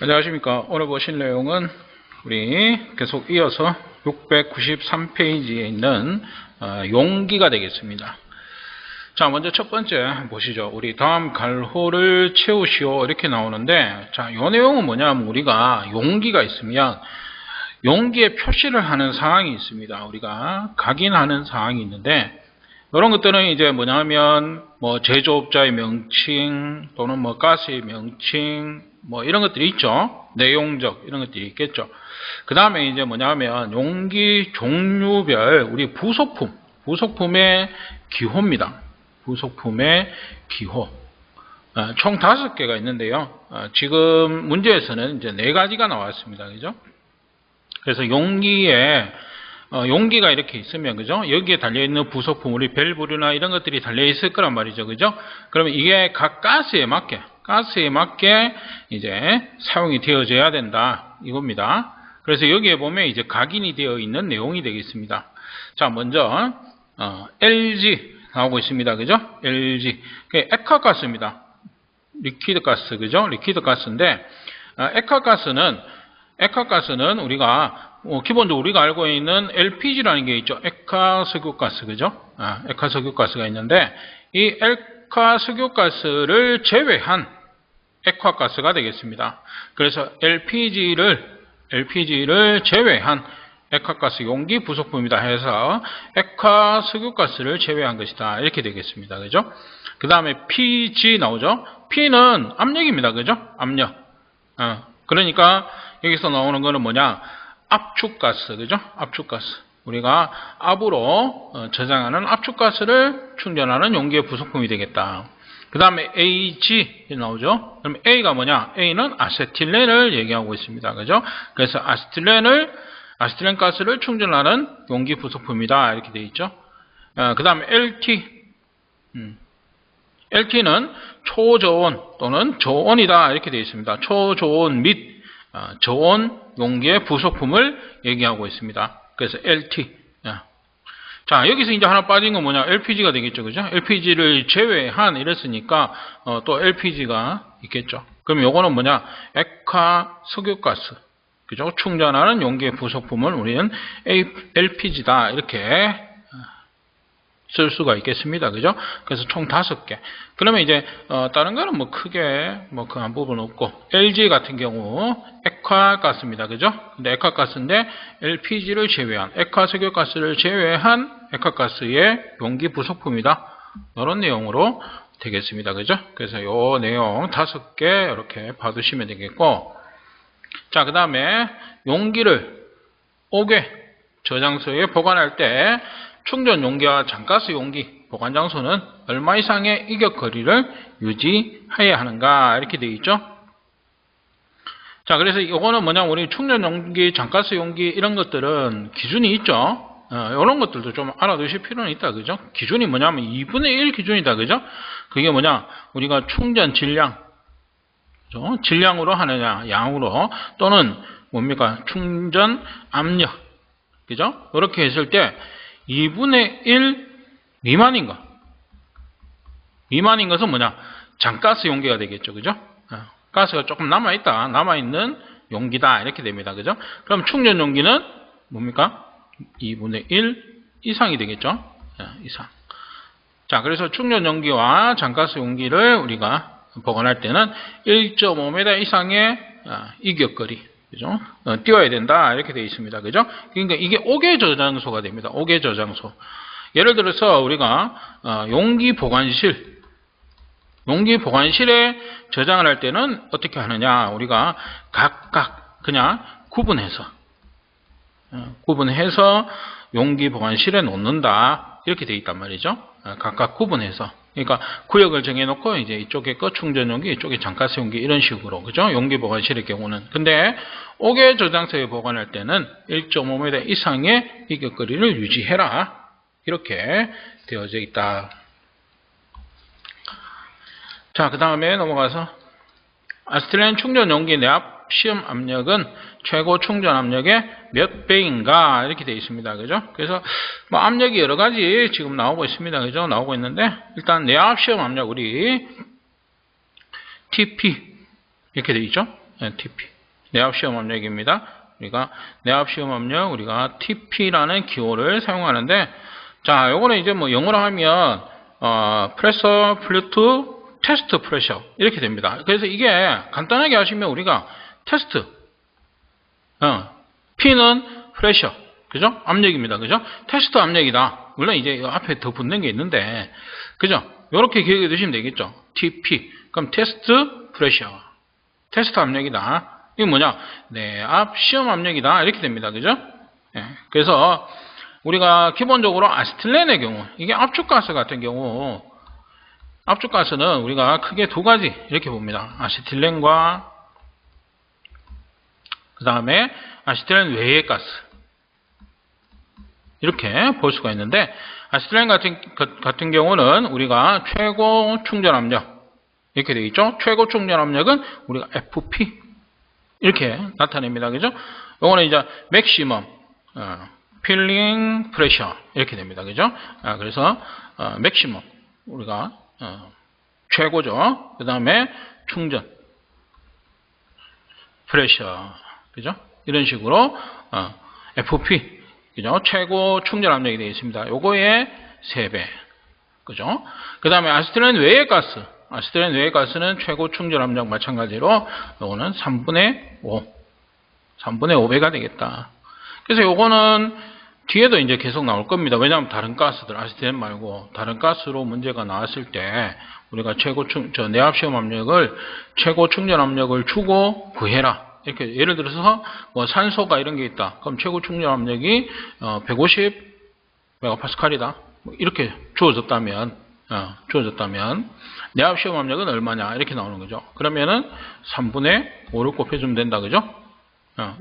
안녕하십니까. 오늘 보실 내용은 우리 계속 이어서 693페이지에 있는 용기가 되겠습니다. 자, 먼저 첫 번째 보시죠. 우리 다음 갈호를 채우시오 이렇게 나오는데, 자, 이 내용은 뭐냐면 우리가 용기가 있으면 용기에 표시를 하는 사항이 있습니다. 우리가 각인하는 사항이 있는데, 이런 것들은 이제 뭐냐면 뭐 제조업자의 명칭 또는 뭐 가스의 명칭 뭐 이런 것들이 있죠. 내용적 이런 것들이 있겠죠. 그 다음에 이제 뭐냐면 용기 종류별 우리 부속품의 기호입니다. 부속품의 기호. 총 5개가 있는데요. 지금 문제에서는 이제 4가지가 나왔습니다. 그죠? 그래서 용기가 이렇게 있으면, 그죠? 여기에 달려있는 부속품, 우리 밸브나 이런 것들이 달려있을 거란 말이죠. 그죠? 그러면 이게 각 가스에 맞게 이제 사용이 되어져야 된다. 이겁니다. 그래서 여기에 보면 이제 각인이 되어 있는 내용이 되겠습니다. 자, 먼저, LG 나오고 있습니다. 그죠? LG. 액화가스입니다. 리퀴드 가스, 그죠? 리퀴드 가스인데, 액화가스는 우리가 기본적으로 우리가 알고 있는 LPG라는 게 있죠. 액화석유가스, 그죠? 액화석유가스가 있는데 이 액화석유가스를 제외한 액화가스가 되겠습니다. 그래서 LPG를 제외한 액화가스 용기 부속품이다 해서 액화석유가스를 제외한 것이다. 이렇게 되겠습니다. 그죠? 그 다음에 PG 나오죠? P는 압력입니다. 그죠? 압력. 그러니까 여기서 나오는 거는 뭐냐? 압축가스, 그죠? 압축가스. 우리가 압으로 저장하는 압축가스를 충전하는 용기의 부속품이 되겠다. 그 다음에 AG 나오죠? 그럼 A가 뭐냐? A는 아세틸렌을 얘기하고 있습니다. 그죠? 그래서 아세틸렌 가스를 충전하는 용기 부속품이다. 이렇게 되어 있죠? 그 다음에 LT는 초저온 또는 저온이다. 이렇게 되어 있습니다. 초저온 및 저온 용기의 부속품을 얘기하고 있습니다. 그래서 LT. 자, 여기서 이제 하나 빠진 건 뭐냐? LPG가 되겠죠. 그죠? LPG를 제외한 이랬으니까, 또 LPG가 있겠죠. 그럼 요거는 뭐냐? 액화석유가스. 그죠? 충전하는 용기의 부속품을 우리는 LPG다. 이렇게 쓸 수가 있겠습니다. 그죠? 그래서 총 5개. 그러면 이제, 다른 거는 뭐 크게, 그 한 부분 없고, LG 같은 경우, 액화가스입니다. 그죠? 근데 액화가스인데, LPG를 제외한, 액화석유가스를 제외한 액화가스의 용기 부속품이다. 이런 내용으로 되겠습니다. 그죠? 그래서 요 내용 5개 이렇게 봐두시면 되겠고, 자, 그 다음에 용기를 5개 저장소에 보관할 때, 충전 용기와 장가스 용기 보관 장소는 얼마 이상의 이격 거리를 유지해야 하는가 이렇게 되어 있죠. 자, 그래서 이거는 뭐냐, 우리 충전 용기, 장가스 용기 이런 것들은 기준이 있죠. 이런 것들도 좀 알아두실 필요는 있다, 그죠? 기준이 뭐냐면 2분의 1 기준이다, 그죠? 그게 뭐냐, 우리가 충전 질량, 그죠? 질량으로 하느냐, 양으로 또는 뭡니까, 충전 압력, 그죠? 이렇게 했을 때 2분의 1 미만인 것은 뭐냐? 장가스 용기가 되겠죠. 그죠? 가스가 조금 남아있는 용기다. 이렇게 됩니다. 그죠? 그럼 충전 용기는 뭡니까? 2분의 1 이상이 되겠죠? 이상. 자, 그래서 충전 용기와 장가스 용기를 우리가 보관할 때는 1.5m 이상의 이격거리. 그죠? 띄워야 된다. 이렇게 되어 있습니다. 그죠? 그러니까 이게 5개 저장소가 됩니다. 5개 저장소. 예를 들어서 우리가 용기 보관실에 저장을 할 때는 어떻게 하느냐? 우리가 각각 그냥 구분해서 용기 보관실에 놓는다. 이렇게 되어 있단 말이죠. 각각 구분해서. 그러니까 구역을 정해놓고 이제 이쪽에 거 충전용기, 이쪽에 장가스 용기 이런 식으로, 그죠? 용기 보관실의 경우는. 근데 5개 저장소에 보관할 때는 1.5m 이상의 이격거리를 유지해라. 이렇게 되어져 있다. 자, 그 다음에 넘어가서 아세틸렌 충전 용기 내압 시험 압력은 최고 충전 압력의 몇 배인가 이렇게 되어 있습니다. 그죠? 그래서 뭐 압력이 여러 가지 지금 나오고 있습니다. 그죠? 나오고 있는데 일단 내압 시험 압력 우리 TP 이렇게 되어 있죠? 네, TP. 내압 시험 압력입니다. 우리가 내압 시험 압력 우리가 TP라는 기호를 사용하는데, 자, 요거는 이제 뭐 영어로 하면 프레셔 플루트 테스트 프레셔 이렇게 됩니다. 그래서 이게 간단하게 하시면 우리가 테스트, P는 프레셔, 그죠? 압력입니다, 그죠? 테스트 압력이다. 물론 이제 앞에 더 붙는 게 있는데, 그죠? 요렇게 기억해 두시면 되겠죠? TP. 그럼 테스트 프레셔, 테스트 압력이다. 이게 뭐냐? 내압 시험 압력이다. 이렇게 됩니다, 그죠? 예. 그래서 우리가 기본적으로 아세틸렌의 경우, 이게 압축가스 같은 경우, 압축가스는 우리가 크게 두 가지 이렇게 봅니다. 아세틸렌과 그 다음에 아세틸렌 외의 가스, 이렇게 볼 수가 있는데, 아세틸렌 같은 경우는 우리가 최고 충전 압력 이렇게 되어 있죠. 최고 충전 압력은 우리가 FP 이렇게 나타냅니다, 그죠? 요거는 이제 맥시멈 필링 프레셔 이렇게 됩니다, 그죠? 그래서 맥시멈 우리가 최고죠. 그 다음에 충전 프레셔, 그죠? 이런 식으로 FP, 그죠? 최고 충전 압력이 되어 있습니다. 요거의 3배, 그죠? 그 다음에 아세틸렌 외의 가스, 아세틸렌 외의 가스는 최고 충전 압력 마찬가지로 요거는 3분의 5, 3분의 5배가 되겠다. 그래서 요거는 뒤에도 이제 계속 나올 겁니다. 왜냐하면 다른 가스들, 아세틸렌 말고 다른 가스로 문제가 나왔을 때 우리가 내압 시험 압력을 최고 충전 압력을 주고 구해라. 이렇게 예를 들어서 뭐 산소가 이런 게 있다. 그럼 최고 충전 압력이 150 메가파스칼이다. 이렇게 주어졌다면 내압 시험 압력은 얼마냐 이렇게 나오는 거죠. 그러면은 3분의 5를 곱해주면 된다, 그죠?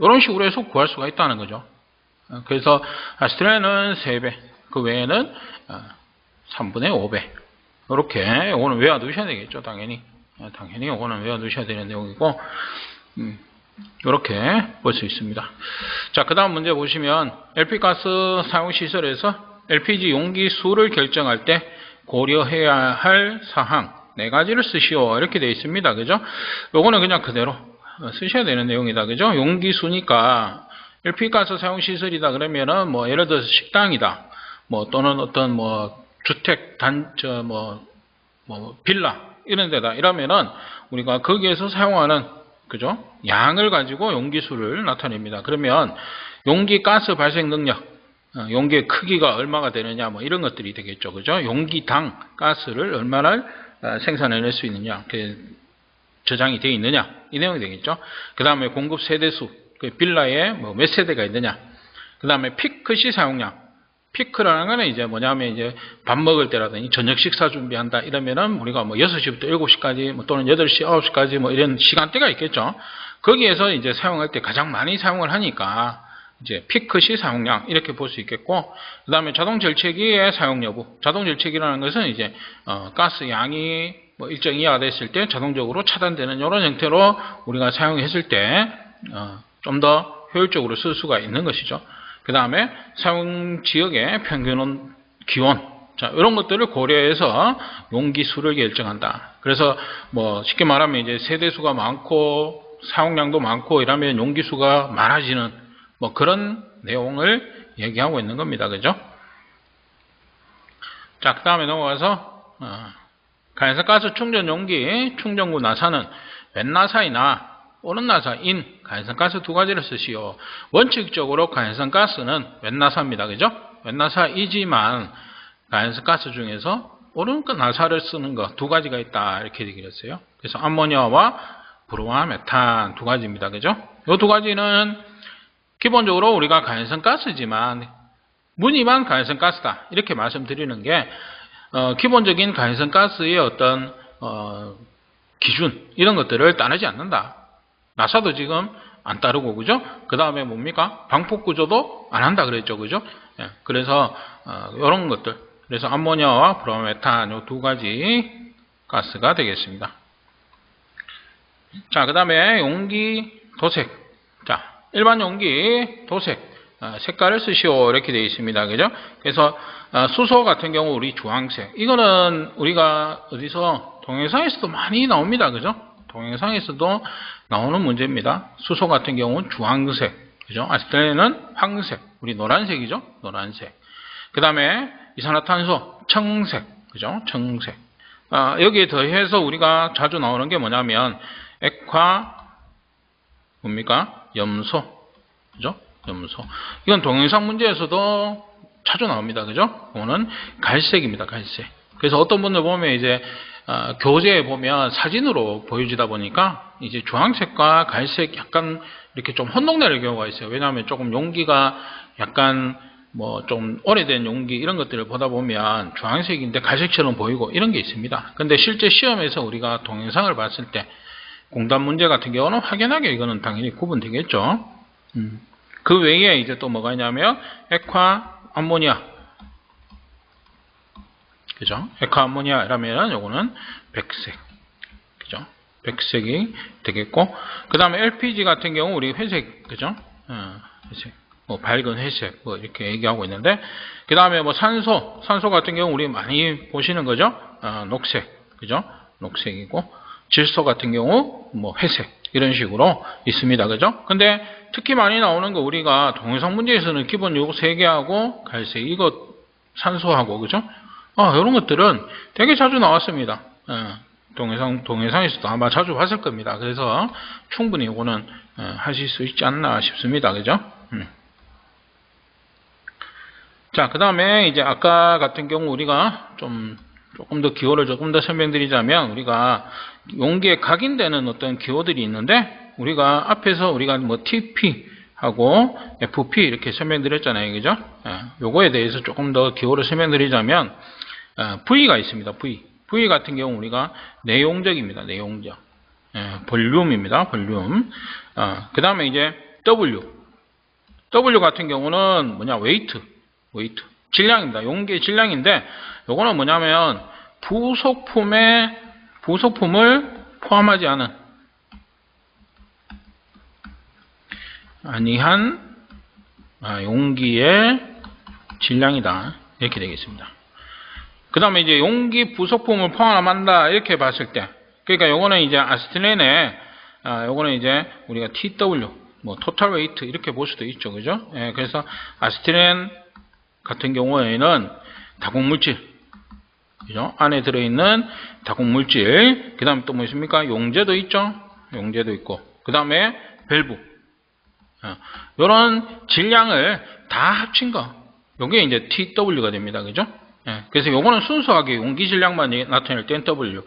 이런 식으로 해서 구할 수가 있다는 거죠. 그래서 아세틸렌은 3배, 그 외에는 3분의 5배. 이렇게 이거는 외워두셔야 되겠죠, 당연히. 당연히 이거는 외워두셔야 되는 내용이고, 이렇게 볼 수 있습니다. 자, 그 다음 문제 보시면 LP가스 사용시설에서 LPG 용기 수를 결정할 때 고려해야 할 사항 4가지를 쓰시오. 이렇게 되어 있습니다. 그죠? 요거는 그냥 그대로 쓰셔야 되는 내용이다. 그죠? 용기 수니까 LP가스 사용시설이다 그러면은 뭐 예를 들어서 식당이다. 뭐 또는 어떤 뭐 주택 빌라 이런 데다 이러면은 우리가 거기에서 사용하는, 그죠? 양을 가지고 용기수를 나타냅니다. 그러면 용기 가스 발생 능력, 용기의 크기가 얼마가 되느냐, 뭐 이런 것들이 되겠죠. 그죠? 용기당 가스를 얼마나 생산해낼 수 있느냐, 저장이 되어 있느냐, 이 내용이 되겠죠. 그 다음에 공급 세대수, 빌라에 뭐 몇 세대가 있느냐. 그 다음에 피크 시 사용량. 피크라는 거는 이제 뭐냐면 이제 밥 먹을 때라든지 저녁 식사 준비한다 이러면은 우리가 뭐 6시부터 7시까지 뭐 또는 8시, 9시까지 뭐 이런 시간대가 있겠죠. 거기에서 이제 사용할 때 가장 많이 사용을 하니까 이제 피크 시 사용량 이렇게 볼 수 있겠고, 그 다음에 자동 절체기의 사용 여부. 자동 절체기라는 것은 이제 가스 양이 뭐 일정 이하가 됐을 때 자동적으로 차단되는 이런 형태로 우리가 사용했을 때 좀 더 효율적으로 쓸 수가 있는 것이죠. 그 다음에 사용 지역의 평균 기온, 자, 이런 것들을 고려해서 용기 수를 결정한다. 그래서 뭐 쉽게 말하면 이제 세대수가 많고 사용량도 많고 이러면 용기 수가 많아지는 뭐 그런 내용을 얘기하고 있는 겁니다. 그죠? 자, 그 다음에 넘어가서 가연성가스 충전 용기 충전구 나사는 웬 나사이나 오른 나사인 가연성가스 두 가지를 쓰시오. 원칙적으로 가연성가스는 웬 나사입니다. 그죠? 웬 나사이지만 가연성가스 중에서 오른 나사를 쓰는 거 두 가지가 있다. 이렇게 얘기를 했어요. 그래서 암모니아와 브로마 메탄 두 가지입니다. 그죠? 이 두 가지는 기본적으로 우리가 가연성가스지만 무늬만 가연성가스다. 이렇게 말씀드리는 게 기본적인 가연성가스의 어떤 기준 이런 것들을 따르지 않는다. 나사도 지금 안 따르고, 그죠? 그 다음에 뭡니까? 방폭 구조도 안 한다 그랬죠, 그죠? 예, 그래서 이런 것들, 그래서 암모니아와 브로메탄 이 두 가지 가스가 되겠습니다. 자, 그 다음에 용기 도색. 자, 일반 용기 도색 색깔을 쓰시오 이렇게 되어 있습니다, 그죠? 그래서 수소 같은 경우 우리 주황색, 이거는 우리가 어디서 동영상에서도 많이 나옵니다, 그죠? 동영상에서도 나오는 문제입니다. 수소 같은 경우는 주황색, 그죠? 아세틸렌은 황색, 우리 노란색이죠? 노란색. 그 다음에 이산화탄소 청색, 그죠? 청색. 여기에 더해서 우리가 자주 나오는 게 뭐냐면 액화 뭡니까? 염소, 그죠? 염소. 이건 동영상 문제에서도 자주 나옵니다, 그죠? 이거는 갈색입니다, 갈색. 그래서 어떤 분들 보면 이제 교재에 보면 사진으로 보여주다 보니까 이제 주황색과 갈색 약간 이렇게 좀 혼동되는 경우가 있어요. 왜냐하면 조금 용기가 약간 뭐 좀 오래된 용기 이런 것들을 보다 보면 주황색인데 갈색처럼 보이고 이런 게 있습니다. 근데 실제 시험에서 우리가 동영상을 봤을 때 공단 문제 같은 경우는 확연하게 이거는 당연히 구분되겠죠. 그 외에 이제 또 뭐가 있냐면 액화 암모니아, 그죠? 액화 암모니아라면 요거는 백색, 그죠? 백색이 되겠고, 그 다음에 LPG 같은 경우 우리 회색, 그죠? 회색, 뭐 밝은 회색, 뭐 이렇게 얘기하고 있는데, 그 다음에 뭐 산소 같은 경우 우리 많이 보시는 거죠? 녹색, 그죠? 녹색이고, 질소 같은 경우 뭐 회색 이런 식으로 있습니다, 그죠? 근데 특히 많이 나오는 거 우리가 동영상 문제에서는 기본 요거 3개하고 갈색 이거 산소하고, 그죠? 이런 것들은 되게 자주 나왔습니다. 동영상에서도 아마 자주 봤을 겁니다. 그래서 충분히 이거는 하실 수 있지 않나 싶습니다. 그죠? 자, 그 다음에 이제 아까 같은 경우 우리가 조금 더 기호를 조금 더 설명드리자면 우리가 용기에 각인되는 어떤 기호들이 있는데 우리가 앞에서 우리가 뭐 TP 하고 FP 이렇게 설명드렸잖아요. 그죠? 요거에 대해서 조금 더 기호를 설명드리자면 V가 있습니다. V 같은 경우 우리가 내용적입니다. 내용적. 볼륨입니다. 볼륨. 그 다음에 이제 W 같은 경우는 뭐냐? 웨이트. 질량입니다. 용기의 질량인데 요거는 뭐냐면 부속품을 포함하지 아니한 용기의 질량이다. 이렇게 되겠습니다. 그 다음에 이제 용기 부속품을 포함한다. 이렇게 봤을 때. 그러니까 요거는 이제 아세틸렌에, 요거는 이제 우리가 TW, 뭐, 토탈 웨이트 이렇게 볼 수도 있죠. 그죠? 그래서 아세틸렌 같은 경우에는 다국물질, 그죠? 안에 들어있는 다국물질, 그 다음에 또 뭐 있습니까? 용제도 있죠? 용제도 있고, 그 다음에 밸브. 요런 질량을 다 합친 거. 요게 이제 TW가 됩니다. 그죠? 그래서 요거는 순수하게 용기 질량만 나타낼 땐 W.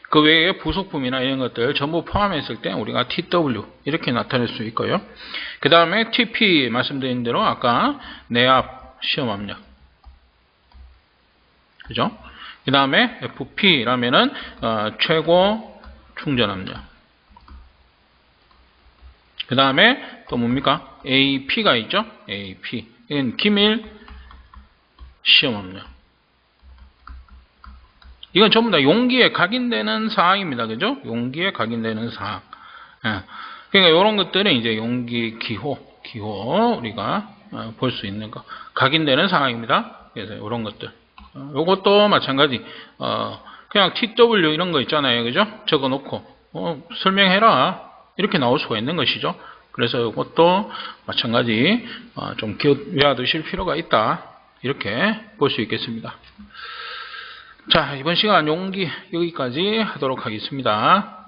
그 외에 부속품이나 이런 것들 전부 포함했을 때 우리가 TW 이렇게 나타낼 수 있고요. 그 다음에 TP 말씀드린 대로 아까 내압 시험 압력, 그죠? 그 다음에 FP라면은 최고 충전 압력. 그 다음에 또 뭡니까? AP가 있죠? AP. 이건 기밀 시험 압력. 이건 전부 다 용기에 각인되는 사항입니다. 그죠? 용기에 각인되는 사항. 그러니까 이런 것들은 이제 용기 기호 우리가 볼 수 있는 거. 각인되는 사항입니다. 그래서 이런 것들. 요것도 마찬가지. 그냥 TW 이런 거 있잖아요. 그죠? 적어 놓고, 설명해라. 이렇게 나올 수가 있는 것이죠. 그래서 이것도 마찬가지, 좀 외워두실 필요가 있다. 이렇게 볼 수 있겠습니다. 자, 이번 시간 용기 여기까지 하도록 하겠습니다.